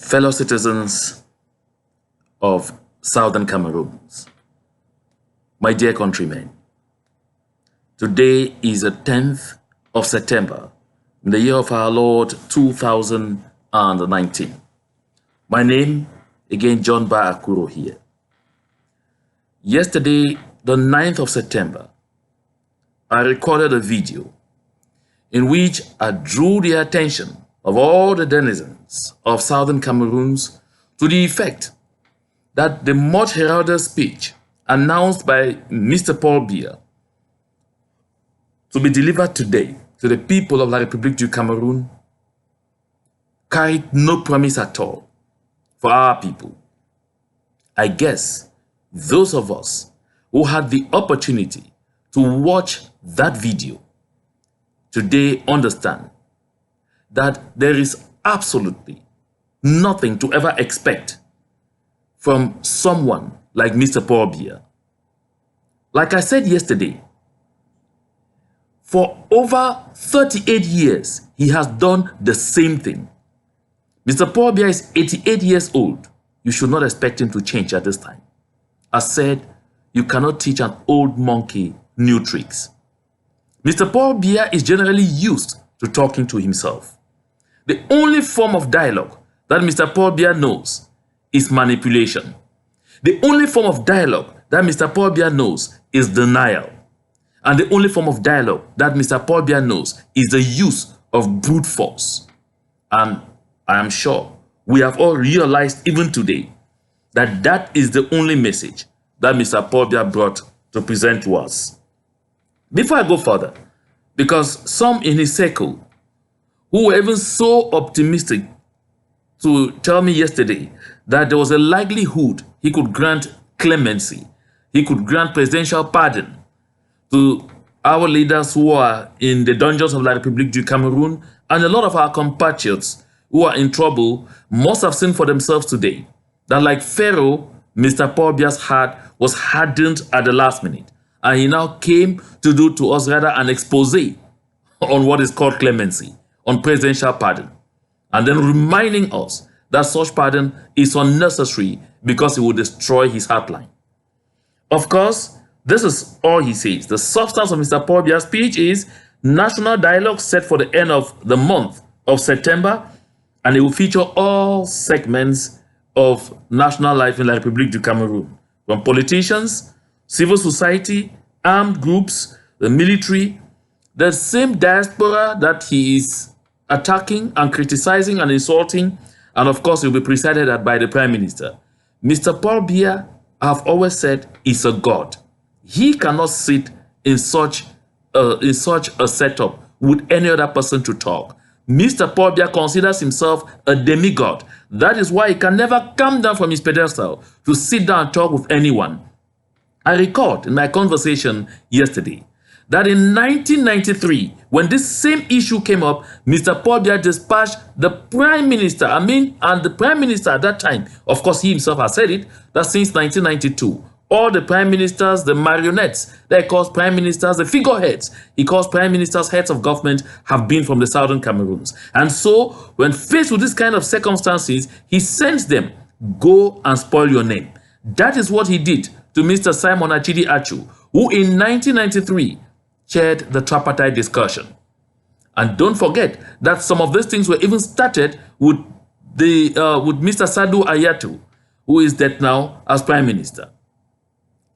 Fellow citizens of Southern Cameroons, my dear countrymen, today is the 10th of September in the year of our Lord 2019. My name, again, John Ba Akuro here. Yesterday, the 9th of September, I recorded a video in which I drew the attention of all the denizens of Southern Cameroons to the effect that the much heralded speech announced by Mr. Biya to be delivered today to the people of the Republique du Cameroun carried no promise at all for our people. I guess those of us who had the opportunity to watch that video today understand that there is absolutely nothing to ever expect from someone like Mr. Biya. Like I said yesterday, for over 38 years, he has done the same thing. Mr. Biya is 88 years old. You should not expect him to change at this time. As said, you cannot teach an old monkey new tricks. Mr. Biya is generally used to talking to himself. The only form of dialogue that Mr. Biya knows is manipulation. The only form of dialogue that Mr. Biya knows is denial. And the only form of dialogue that Mr. Biya knows is the use of brute force. And I am sure we have all realized even today that that is the only message that Mr. Biya brought to present to us. Before I go further, because some in his circle who were even so optimistic to tell me yesterday that there was a likelihood he could grant clemency, he could grant presidential pardon to our leaders who are in the dungeons of La Republique du Cameroun, and a lot of our compatriots who are in trouble must have seen for themselves today that, like Pharaoh, Mr. Biya's heart was hardened at the last minute, and he now came to do to us rather an expose on what is called clemency, on presidential pardon, and then reminding us that such pardon is unnecessary because it will destroy his heartline. Of course, this is all he says. The substance of Mr. Biya's speech is national dialogue set for the end of the month of September, and it will feature all segments of national life in the Republique du Cameroun, from politicians, civil society, armed groups, the military, the same diaspora that he is attacking and criticizing and insulting, and of course it will be presided at by the Prime Minister. Mr. Biya, I have always said, is a god. He cannot sit in such a setup with any other person to talk. Mr. Biya considers himself a demigod. That is why he can never come down from his pedestal to sit down and talk with anyone. I recalled in my conversation yesterday that in 1993, when this same issue came up, Mr. Biya dispatched the Prime Minister, and the Prime Minister at that time, of course he himself has said it, that since 1992, all the Prime Ministers, the marionettes, that he calls Prime Ministers, the figureheads, he calls Prime Ministers heads of government, have been from the Southern Cameroons. And so, when faced with this kind of circumstances, he sends them, go and spoil your name. That is what he did to Mr. Simon Achidi Achu, who in 1993 chaired the tripartite discussion. And don't forget that some of these things were even started with Mr. Sadu Ayatu, who is dead now as Prime Minister.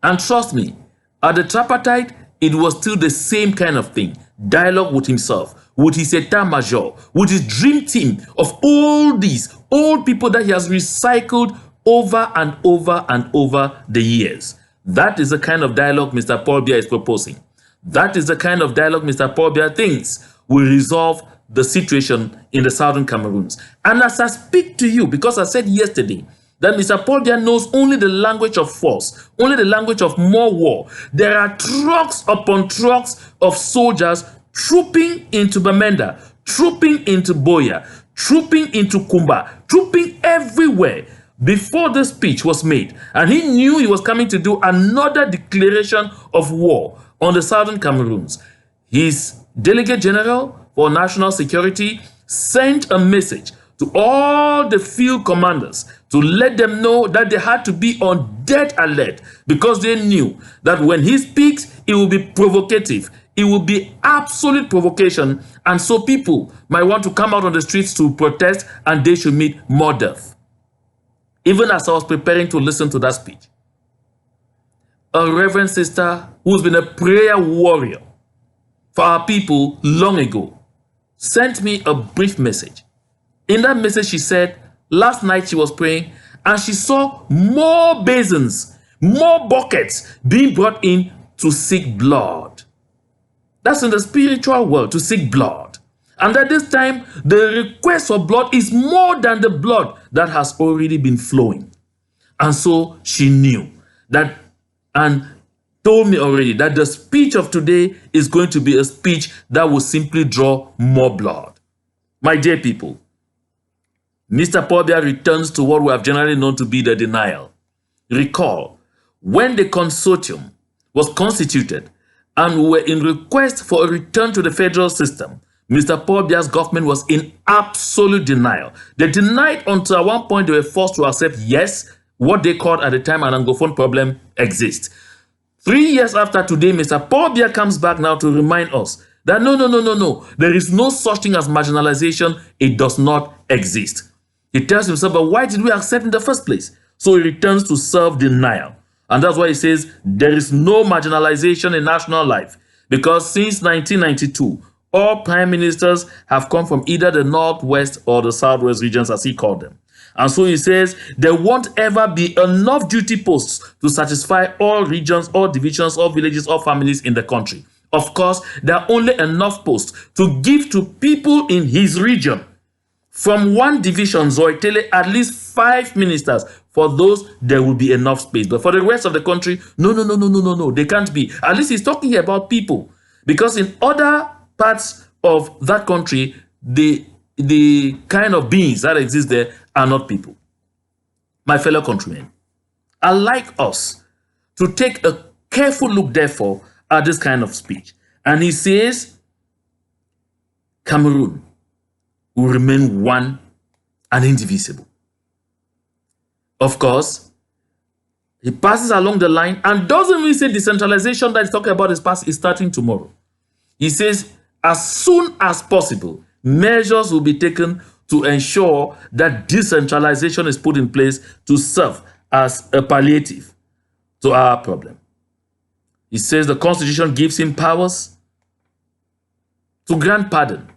And trust me, at the tripartite, it was still the same kind of thing. Dialogue with himself, with his état-major, with his dream team of all these old people that he has recycled over and over and over the years. That is the kind of dialogue Mr. Biya is proposing. That is the kind of dialogue Mr. Biya thinks will resolve the situation in the Southern Cameroons. And as I speak to you, because I said yesterday that Mr. Biya knows only the language of force, only the language of more war. There are trucks upon trucks of soldiers trooping into Bamenda, trooping into Boya, trooping into Kumba, trooping everywhere before the speech was made. And he knew he was coming to do another declaration of war on the Southern Cameroons. His Delegate General for National Security sent a message to all the field commanders to let them know that they had to be on dead alert, because they knew that when he speaks, it will be provocative. It will be absolute provocation, and so people might want to come out on the streets to protest, and they should meet more death. Even as I was preparing to listen to that speech, a reverend sister who's been a prayer warrior for our people long ago sent me a brief message. In that message, she said last night she was praying and she saw more basins, more buckets being brought in to seek blood. That's in the spiritual world, to seek blood. And at this time, the request for blood is more than the blood that has already been flowing. And so she knew that, and told me already, that the speech of today is going to be a speech that will simply draw more blood. My dear people, Mr. Paul Biya returns to what we have generally known to be the denial. Recall, when the consortium was constituted and we were in request for a return to the federal system, Mr. Paul Biya's government was in absolute denial. They denied until at one point they were forced to accept, yes, what they called at the time an Anglophone problem exists. 3 years after today, Mr. Paul Biya comes back now to remind us that no, there is no such thing as marginalization. It does not exist. He tells himself, but why did we accept in the first place? So he returns to self-denial. And that's why he says there is no marginalization in national life, because since 1992, all prime ministers have come from either the northwest or the southwest regions, as he called them. And so he says there won't ever be enough duty posts to satisfy all regions, all divisions, all villages, all families in the country. Of course, there are only enough posts to give to people in his region. From one division, Zoitele, at least 5 ministers. For those, there will be enough space. But for the rest of the country, no, they can't be. At least he's talking here about people. Because in other parts of that country, the kind of beings that exist there are not people. My fellow countrymen, I'd like us to take a careful look, therefore, at this kind of speech. And he says, Cameroon will remain one and indivisible. Of course, he passes along the line and doesn't even say decentralization that he's talking about is starting tomorrow. He says, as soon as possible, measures will be taken to ensure that decentralization is put in place to serve as a palliative to our problem. He says the Constitution gives him powers to grant pardon,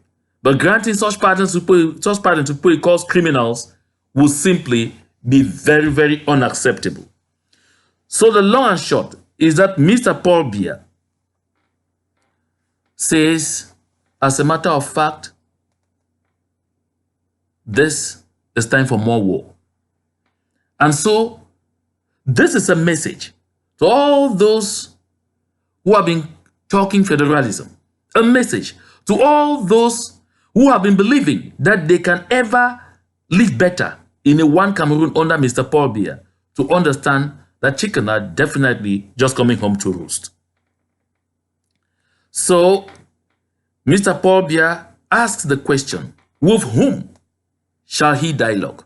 but granting such pardon to people he calls criminals will simply be very, very unacceptable. So the long and short is that Mr. Paul Biya says, as a matter of fact, this is time for more war. And so this is a message to all those who have been talking federalism, a message to all those who have been believing that they can ever live better in a one Cameroon under Mr. Paul Biya, to understand that chicken are definitely just coming home to roost. So Mr. Paul Biya asks the question, with whom shall he dialogue?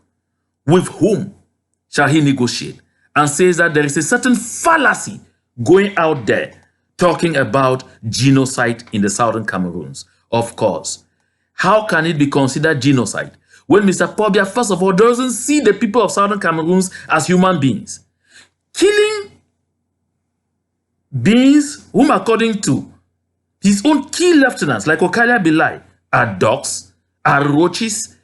With whom shall he negotiate? And says that there is a certain fallacy going out there talking about genocide in the Southern Cameroons. Of course, how can it be considered genocide when Mr. Paul Biya, first of all, doesn't see the people of Southern Cameroons as human beings? Killing beings whom, according to his own key lieutenants, like Okalia Bilai, are dogs, are roaches,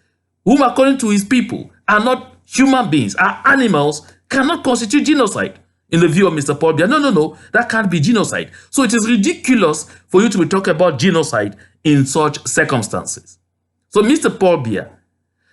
whom, according to his people, are not human beings, are animals, cannot constitute genocide in the view of Mr. Paul Biya. No, that can't be genocide. So it is ridiculous for you to be talking about genocide in such circumstances. So Mr. Paul Biya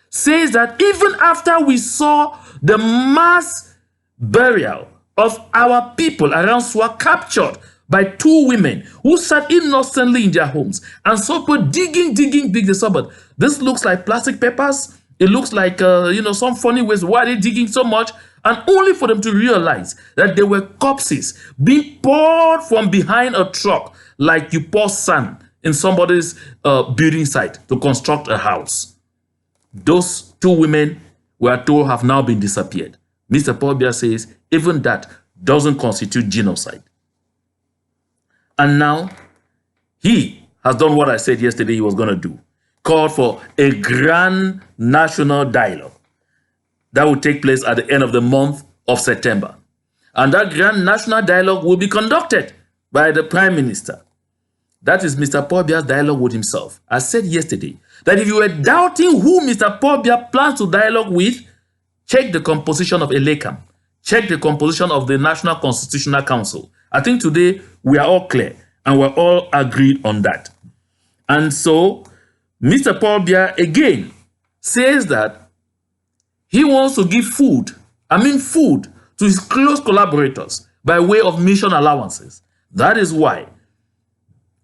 says that even after we saw the mass burial of our people around Swa captured by 2 women who sat innocently in their homes, and so digging the suburb. This looks like plastic papers. It looks like, some funny ways. Why are they digging so much? And only for them to realize that there were corpses being poured from behind a truck, like you pour sand in somebody's building site to construct a house. Those two women we are told have now been disappeared. Mr. Paul Biya says even that doesn't constitute genocide. And now he has done what I said yesterday he was going to do. Called for a grand national dialogue that will take place at the end of the month of September. And that grand national dialogue will be conducted by the Prime Minister. That is Mr. Paul Biya's dialogue with himself. I said yesterday that if you were doubting who Mr. Paul Biya plans to dialogue with, check the composition of ELECAM. Check the composition of the National Constitutional Council. I think today we are all clear and we're all agreed on that. And so Mr. Paul Biya again says that he wants to give food to his close collaborators by way of mission allowances. That is why,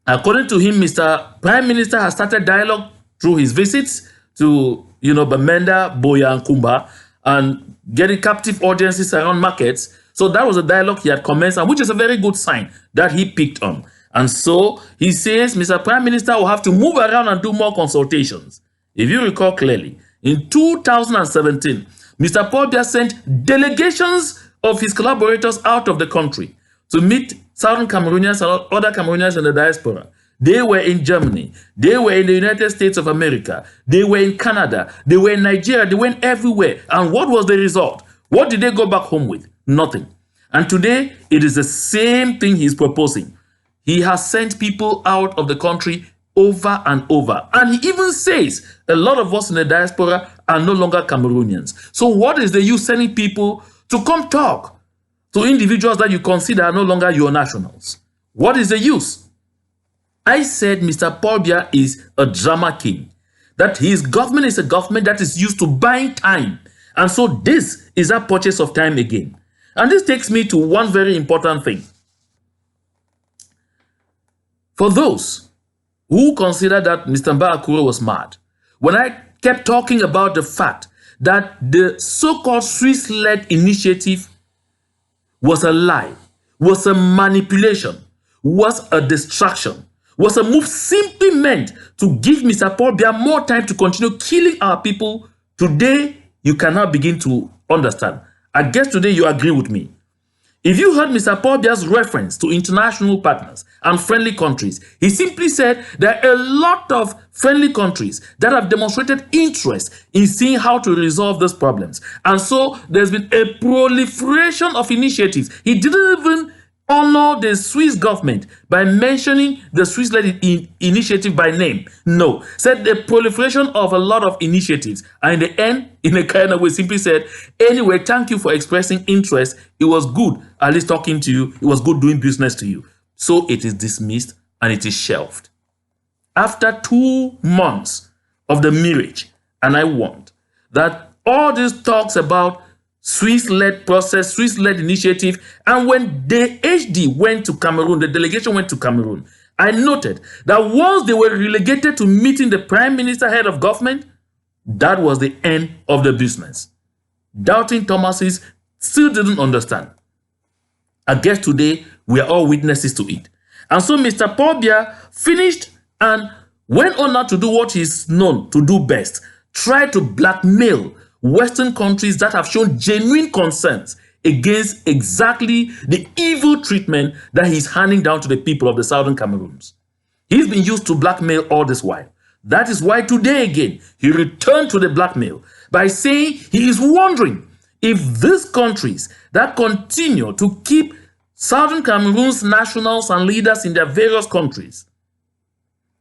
according to him, Mr. Prime Minister has started dialogue through his visits to, Bamenda, Boya, and Kumba, and getting captive audiences around markets. So that was a dialogue he had commenced, and which is a very good sign that he picked on. And so he says Mr. Prime Minister will have to move around and do more consultations. If you recall clearly, in 2017, Mr. Paul Biya sent delegations of his collaborators out of the country to meet Southern Cameroonians and other Cameroonians in the diaspora. They were in Germany. They were in the United States of America. They were in Canada. They were in Nigeria. They went everywhere. And what was the result? What did they go back home with? Nothing. And today, it is the same thing he's proposing. He has sent people out of the country over and over. And he even says a lot of us in the diaspora are no longer Cameroonians. So what is the use sending people to come talk to individuals that you consider are no longer your nationals? What is the use? I said Mr. Paul Biya is a drama king, that his government is a government that is used to buying time. And so this is a purchase of time again. And this takes me to one very important thing. For those who consider that Mr. Mbakuro was mad, when I kept talking about the fact that the so-called Swiss-led initiative was a lie, was a manipulation, was a distraction, was a move simply meant to give Mr. Paul Biya more time to continue killing our people, today you cannot begin to understand. I guess today you agree with me. If you heard Mr. Paul Biya's reference to international partners and friendly countries, he simply said there are a lot of friendly countries that have demonstrated interest in seeing how to resolve these problems. And so there's been a proliferation of initiatives. He didn't even honor the Swiss government by mentioning the Swiss-led initiative by name. No, said the proliferation of a lot of initiatives. And in the end, in a kind of way, simply said, anyway, thank you for expressing interest. It was good at least talking to you. It was good doing business to you. So it is dismissed and it is shelved. After 2 months of the marriage, and I want that all these talks about Swiss-led process, Swiss-led initiative, and when the HD went to Cameroon, the delegation went to Cameroon, I noted that once they were relegated to meeting the Prime Minister, head of government, that was the end of the business. Doubting Thomases still didn't understand. I guess today we are all witnesses to it. And so Mr. Paul Biya finished and went on now to do what he's known to do best, try to blackmail Western countries that have shown genuine concerns against exactly the evil treatment that he's handing down to the people of the Southern Cameroons. He's been used to blackmail all this while. That is why today again, he returned to the blackmail by saying he is wondering if these countries that continue to keep Southern Cameroon's nationals and leaders in their various countries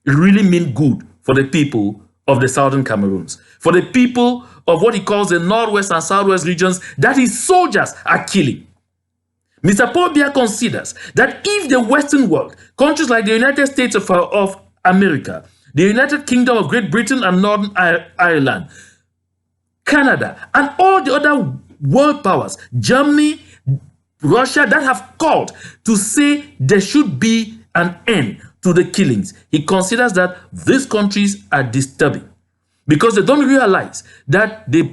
really mean good for the people of the Southern Cameroons, for the people of what he calls the Northwest and Southwest regions that his soldiers are killing. Mr. Paul Biya considers that if the Western world, countries like the United States of America, the United Kingdom of Great Britain and Northern Ireland, Canada, and all the other world powers, Germany, Russia, that have called to say there should be an end to the killings, he considers that these countries are disturbing because they don't realize that the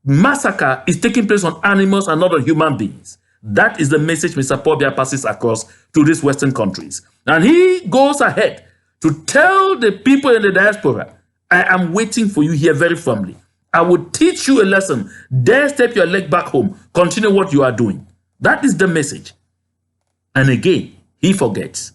massacre is taking place on animals and not on human beings. That is the message Mr. Paul Biya passes across to these Western countries. And he goes ahead to tell the people in the diaspora, I am waiting for you here very firmly. I will teach you a lesson. Dare step your leg back home. Continue what you are doing. That is the message. And again, he forgets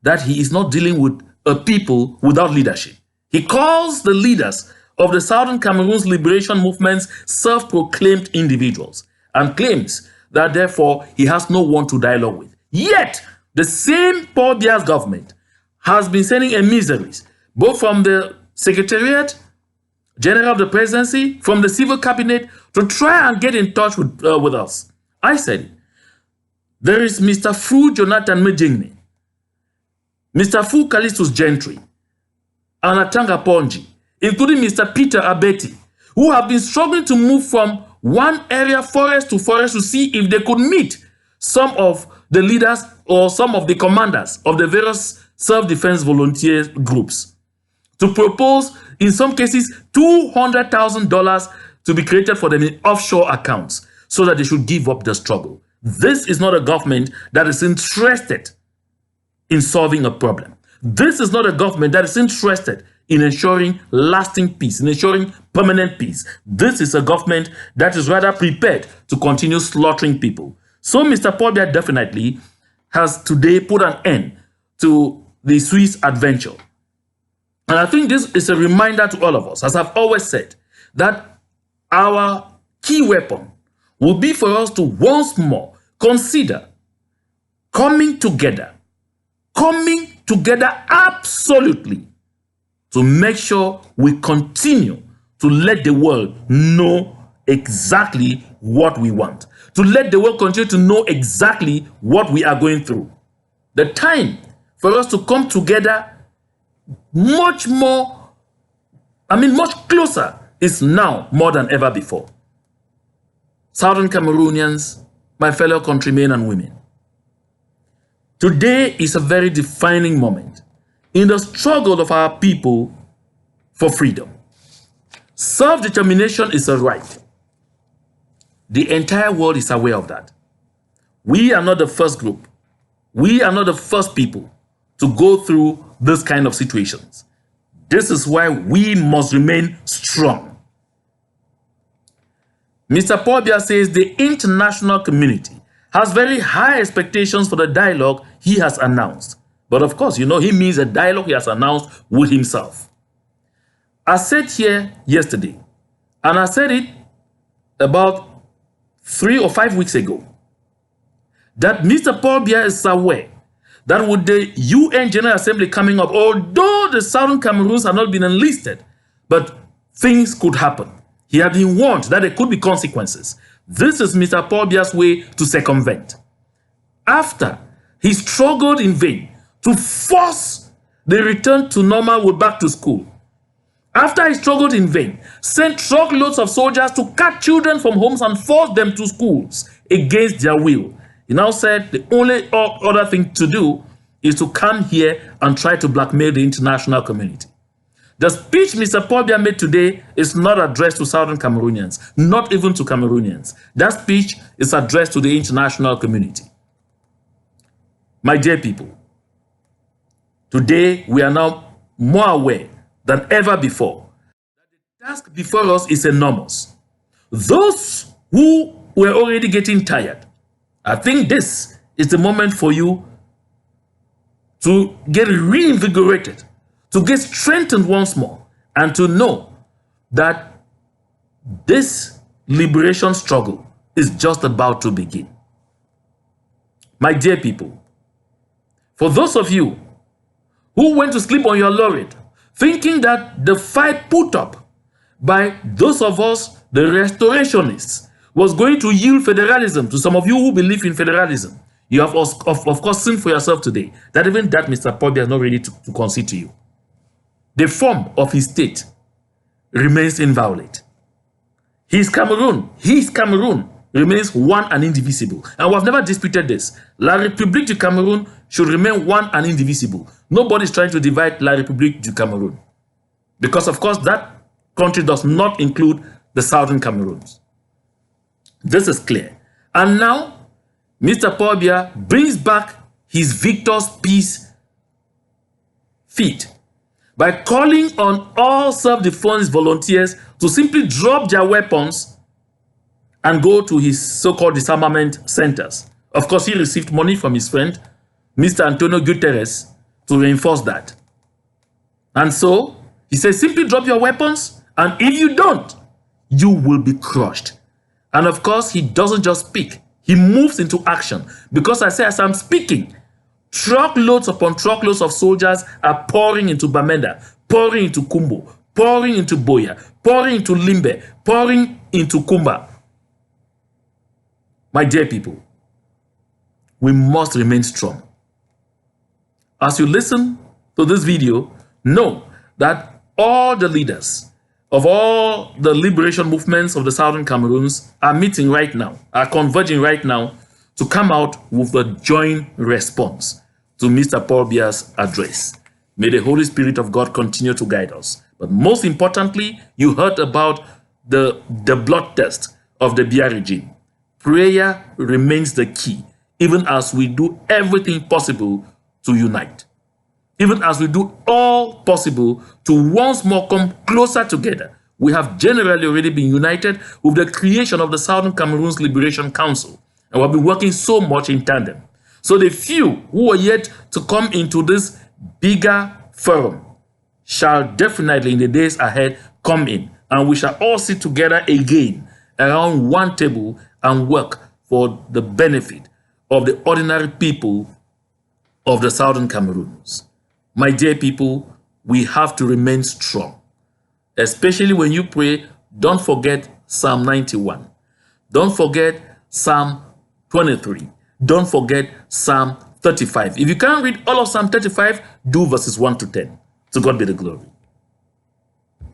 that he is not dealing with a people without leadership. He calls the leaders of the Southern Cameroons liberation movements self-proclaimed individuals and claims that therefore he has no one to dialogue with. Yet, the same Paul Biya's government has been sending emissaries, both from the Secretariat General of the Presidency, from the Civil Cabinet, to try and get in touch with us. I said it. There is Mr. Fu Jonathan Mejingni, Mr. Fu Callistus Gentry, and Atanga Ponji, including Mr. Peter Abeti, who have been struggling to move from one area forest to see if they could meet some of the leaders or some of the commanders of the various self-defense volunteer groups to propose, in some cases, $200,000 to be created for them in offshore accounts so that they should give up the struggle. This is not a government that is interested in solving a problem. This is not a government that is interested in ensuring lasting peace, in ensuring permanent peace. This is a government that is rather prepared to continue slaughtering people. So Mr. Paul Biya definitely has today put an end to the Swiss adventure. And I think this is a reminder to all of us, as I've always said, that our key weapon will be for us to once more consider coming together absolutely to make sure we continue to let the world know exactly what we want, to let the world continue to know exactly what we are going through. The time for us to come together much closer is now more than ever before. Southern Cameroonians, my fellow countrymen and women, today is a very defining moment in the struggle of our people for freedom. Self-determination is a right. The entire world is aware of that. We are not the first group. We are not the first people to go through this kind of situations. This is why we must remain strong. Mr. Paul Biya says the international community has very high expectations for the dialogue he has announced. But of course, he means a dialogue he has announced with himself. I said here yesterday, and I said it about 3 or 5 weeks ago, that Mr. Paul Biya is aware that with the UN General Assembly coming up, although the Southern Cameroons have not been enlisted, but things could happen. He had been warned that there could be consequences. This is Mr. Paul Biya's way to circumvent. After he struggled in vain to force the return to normal with back to school, after he struggled in vain, sent truckloads of soldiers to cut children from homes and force them to schools against their will, he now said the only other thing to do is to come here and try to blackmail the international community. The speech Mr. Paul Biya made today is not addressed to Southern Cameroonians, not even to Cameroonians. That speech is addressed to the international community. My dear people, today we are now more aware than ever before that the task before us is enormous. Those who were already getting tired, I think this is the moment for you to get reinvigorated, to get strengthened once more, and to know that this liberation struggle is just about to begin. My dear people, for those of you who went to sleep on your laurel, thinking that the fight put up by those of us, the restorationists, was going to yield federalism to some of you who believe in federalism, you have of course seen for yourself today that even that Mr. Paul Biya is not ready to concede to you. The form of his state remains inviolate. His Cameroon remains one and indivisible. And we have never disputed this. La République du Cameroun should remain one and indivisible. Nobody is trying to divide La République du Cameroun. Because of course that country does not include the Southern Cameroons. This is clear. And now, Mr. Paul Biya brings back his victor's peace feat by calling on all self-defense volunteers to simply drop their weapons and go to his so-called disarmament centers. Of course, he received money from his friend, Mr. Antonio Guterres, to reinforce that. And so, he says, simply drop your weapons, and if you don't, you will be crushed. And of course, he doesn't just speak. He moves into action. Because I say, as I'm speaking, truckloads upon truckloads of soldiers are pouring into Bamenda, pouring into Kumbo, pouring into Boya, pouring into Limbe, pouring into Kumba. My dear people, we must remain strong. As you listen to this video, know that all the leaders of all the liberation movements of the Southern Cameroons are meeting right now, are converging right now to come out with a joint response to Mr. Paul Biya's address. May the Holy Spirit of God continue to guide us. But most importantly, you heard about the blood test of the Biya regime. Prayer remains the key, even as we do everything possible to unite. Even as we do all possible to once more come closer together. We have generally already been united with the creation of the Southern Cameroons Liberation Council. And we've been working so much in tandem. So the few who are yet to come into this bigger forum shall definitely in the days ahead come in. And we shall all sit together again around one table and work for the benefit of the ordinary people of the Southern Cameroons. My dear people, we have to remain strong. Especially when you pray, don't forget Psalm 91. Don't forget Psalm 23. Don't forget Psalm 35. If you can't read all of Psalm 35, do verses 1 to 10. To God be the glory.